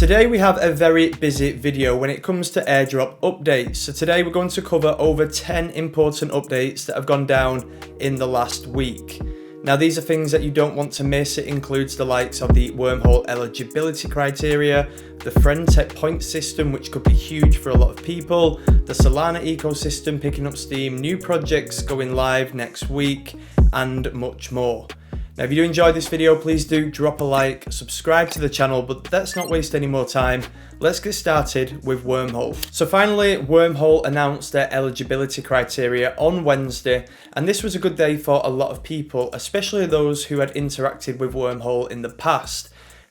Today we have a very busy video when it comes to airdrop updates. So today we're going to cover over 10 important updates that have gone down in the last week. Now these are things that you don't want to miss. It includes the likes of the wormhole eligibility criteria, the Friend.Tech point system, which could be huge for a lot of people, the Solana ecosystem picking up steam, new projects going live next week, and much more. Now, if you do enjoy this video, please do drop a like, subscribe to the channel, but let's not waste any more time. Let's get started with Wormhole. So finally, Wormhole announced their eligibility criteria on Wednesday, and this was a good day for a lot of people, especially those who had interacted with Wormhole in the past.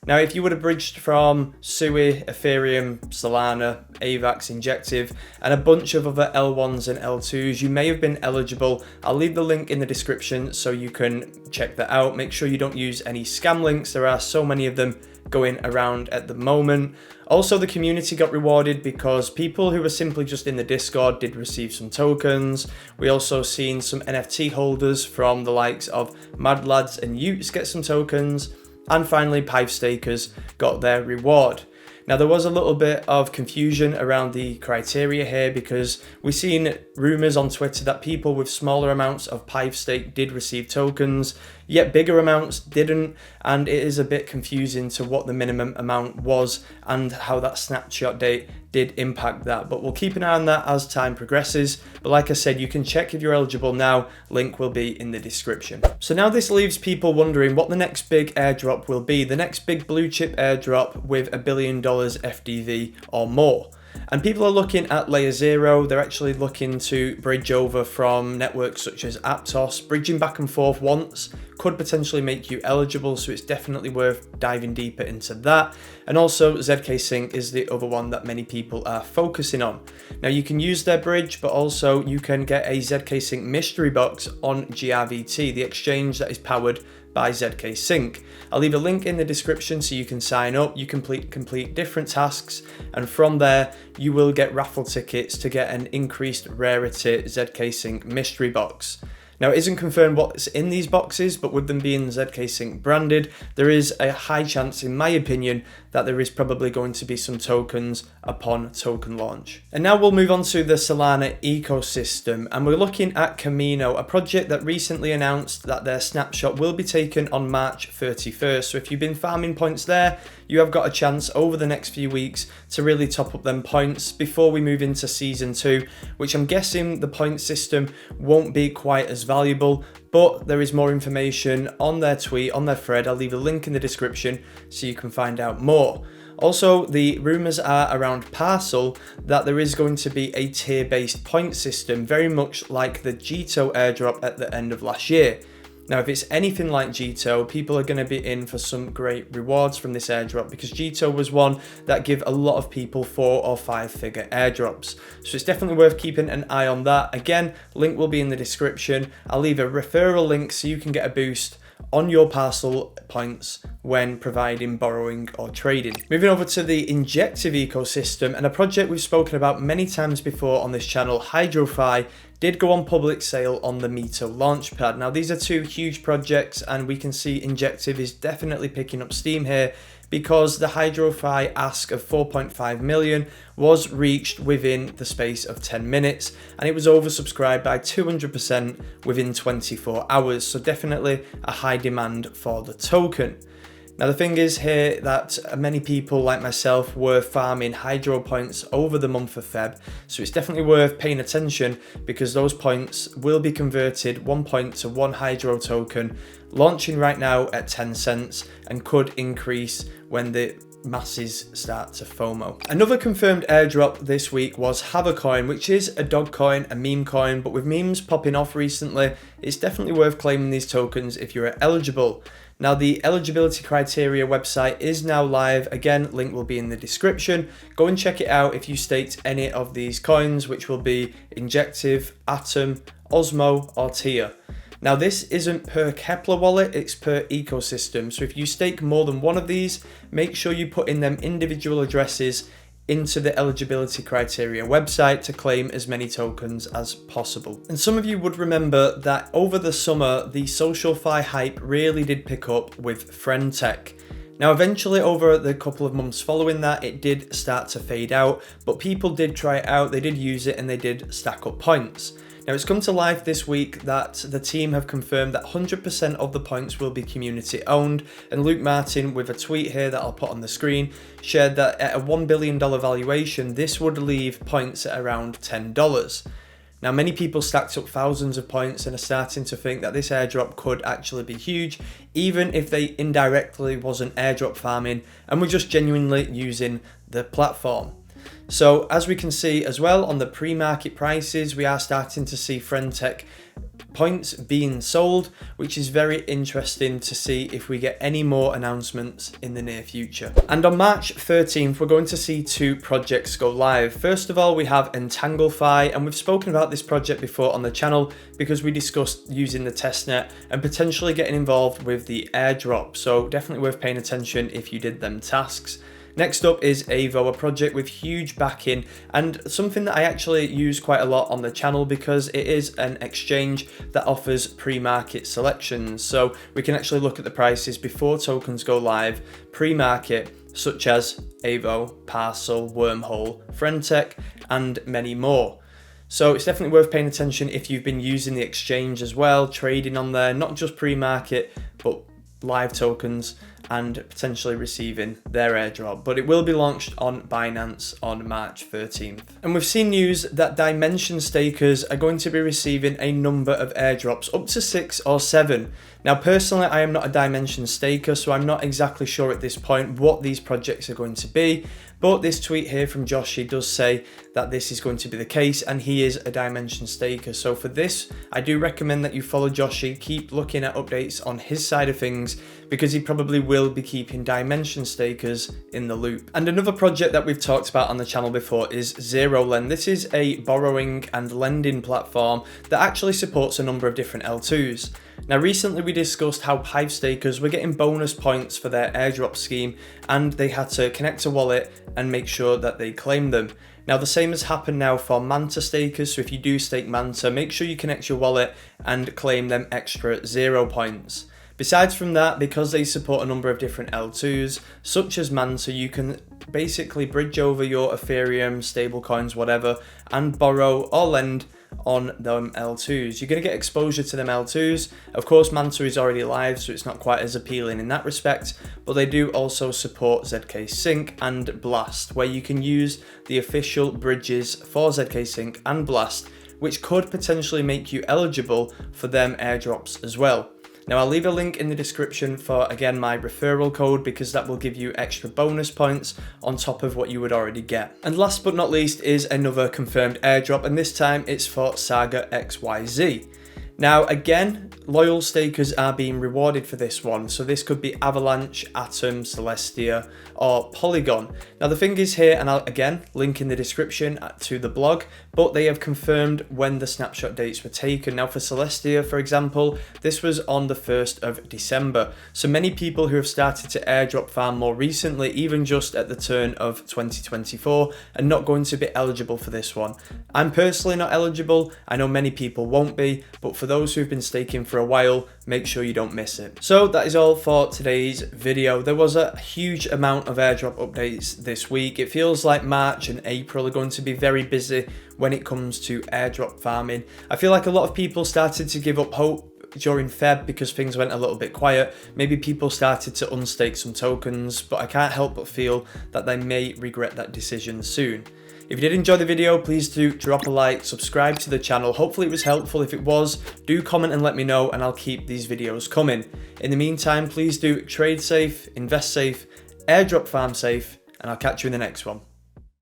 Now, if you would have bridged from Sui, Ethereum, Solana, AVAX, Injective, and a bunch of other L1s and L2s, you may have been eligible. I'll leave the link in the description so you can check that out. Make sure you don't use any scam links. There are so many of them going around at the moment. Also, the community got rewarded because people who were simply just in the Discord did receive some tokens. We also seen some NFT holders from the likes of Mad Lads and Utes get some tokens. And finally, Pive Stakers got their reward. Now, there was a little bit of confusion around the criteria here because we've seen rumours on Twitter that people with smaller amounts of Pive Stake did receive tokens, yet bigger amounts didn't, and it is a bit confusing to what the minimum amount was and how that snapshot date did impact that. But we'll keep an eye on that as time progresses. But like I said, you can check if you're eligible now. Link will be in the description. So now this leaves people wondering what the next big airdrop will be, the next big blue chip airdrop with $1 billion FDV or more. And people are looking at Layer 0. They're actually looking to bridge over from networks such as Aptos. Bridging back and forth once could potentially make you eligible, so it's definitely worth diving deeper into that. And also ZK Sync is the other one that many people are focusing on. Now you can use their bridge, but also you can get a ZK Sync mystery box on GRVT, the exchange that is powered by ZK Sync. I'll leave a link in the description so you can sign up. You complete different tasks, and from there you will get raffle tickets to get an increased rarity ZK Sync mystery box. Now, it isn't confirmed what's in these boxes, but with them being ZK Sync branded, there is a high chance, in my opinion, that there is probably going to be some tokens upon token launch. And now we'll move on to the Solana ecosystem, and we're looking at Kamino, a project that recently announced that their snapshot will be taken on March 31st. So if you've been farming points there, you have got a chance over the next few weeks to really top up them points before we move into season 2, which I'm guessing the point system won't be quite as valuable, but there is more information on their tweet, on their thread. I'll leave a link in the description so you can find out more. Also, the rumours are around Parcel that there is going to be a tier-based point system, very much like the Jito airdrop at the end of last year. Now, if it's anything like Jito, people are going to be in for some great rewards from this airdrop because Jito was one that give a lot of people 4 or 5 figure airdrops. So it's definitely worth keeping an eye on that. Again, link will be in the description. I'll leave a referral link so you can get a boost on your Parcel points when providing borrowing or trading. Moving over to the Injective ecosystem, and a project we've spoken about many times before on this channel, HydroFi, did go on public sale on the Mito Launchpad. Now these are two huge projects, and we can see Injective is definitely picking up steam here because the HydroFi ask of 4.5 million was reached within the space of 10 minutes, and it was oversubscribed by 200% within 24 hours. So definitely a high demand for the token. Now the thing is here that many people like myself were farming Hydro points over the month of Feb, so it's definitely worth paying attention because those points will be converted 1 point to 1 Hydro token, launching right now at 10 cents and could increase when the masses start to FOMO. Another confirmed airdrop this week was Havercoin, which is a dog coin, a meme coin, but with memes popping off recently, it's definitely worth claiming these tokens if you're eligible. Now the eligibility criteria website is now live. Again, link will be in the description. Go and check it out if you staked any of these coins, which will be Injective, Atom, Osmo or Tia. Now this isn't per Kepler wallet, it's per ecosystem. So if you stake more than one of these, make sure you put in them individual addresses into the eligibility criteria website to claim as many tokens as possible. And some of you would remember that over the summer, the SocialFi hype really did pick up with Friend.Tech. Now eventually over the couple of months following that, it did start to fade out, but people did try it out, they did use it, and they did stack up points. Now it's come to life this week that the team have confirmed that 100% of the points will be community owned, and Luke Martin, with a tweet here that I'll put on the screen, shared that at a $1 billion valuation, this would leave points at around $10. Now many people stacked up thousands of points and are starting to think that this airdrop could actually be huge, even if they indirectly wasn't airdrop farming and were just genuinely using the platform. So as we can see as well on the pre-market prices, we are starting to see Friend.Tech points being sold, which is very interesting to see if we get any more announcements in the near future. And on March 13th, we're going to see 2 projects go live. First of all, we have Entanglefy, and we've spoken about this project before on the channel because we discussed using the testnet and potentially getting involved with the airdrop. So definitely worth paying attention if you did them tasks. Next up is Avo, a project with huge backing and something that I actually use quite a lot on the channel because it is an exchange that offers pre-market selections. So we can actually look at the prices before tokens go live, pre-market, such as Avo, Parcel, Wormhole, Friend.Tech, and many more. So it's definitely worth paying attention if you've been using the exchange as well, trading on there, not just pre-market, but live tokens and potentially receiving their airdrop, but it will be launched on Binance on March 13th. And we've seen news that Dymension stakers are going to be receiving a number of airdrops, up to 6 or 7. Now personally, I am not a Dymension staker, so I'm not exactly sure at this point what these projects are going to be, but this tweet here from Joshi does say that this is going to be the case, and he is a Dymension staker. So for this, I do recommend that you follow Joshi, keep looking at updates on his side of things, because he probably will be keeping Dymension stakers in the loop. And another project that we've talked about on the channel before is ZeroLend. This is a borrowing and lending platform that actually supports a number of different L2s. Now recently we discussed how Hive stakers were getting bonus points for their airdrop scheme, and they had to connect a wallet and make sure that they claimed them. Now the same has happened now for Manta stakers, so if you do stake Manta, make sure you connect your wallet and claim them extra 0 points. Besides from that, because they support a number of different L2s, such as Manta, you can basically bridge over your Ethereum, stablecoins, whatever, and borrow or lend on them L2s. You're going to get exposure to them L2s. Of course, Manta is already live, so it's not quite as appealing in that respect, but they do also support ZK Sync and Blast, where you can use the official bridges for ZK Sync and Blast, which could potentially make you eligible for them airdrops as well. Now I'll leave a link in the description for, again, my referral code, because that will give you extra bonus points on top of what you would already get. And last but not least is another confirmed airdrop, and this time it's for Saga XYZ. Now again, loyal stakers are being rewarded for this one, so this could be Avalanche, Atom, Celestia, or Polygon. Now the thing is here, and I'll again link in the description to the blog, but they have confirmed when the snapshot dates were taken. Now for Celestia, for example, this was on the 1st of December. So many people who have started to airdrop farm more recently, even just at the turn of 2024, are not going to be eligible for this one. I'm personally not eligible. I know many people won't be, but for those who've been staking for a while, make sure you don't miss it. So that is all for today's video. There was a huge amount of airdrop updates this week. It feels like March and April are going to be very busy when it comes to airdrop farming. I feel like a lot of people started to give up hope during Feb because things went a little bit quiet. Maybe people started to unstake some tokens, but I can't help but feel that they may regret that decision soon. If you did enjoy the video, please do drop a like, subscribe to the channel. Hopefully it was helpful. If it was, do comment and let me know, and I'll keep these videos coming. In the meantime, please do trade safe, invest safe, airdrop farm safe, and I'll catch you in the next one.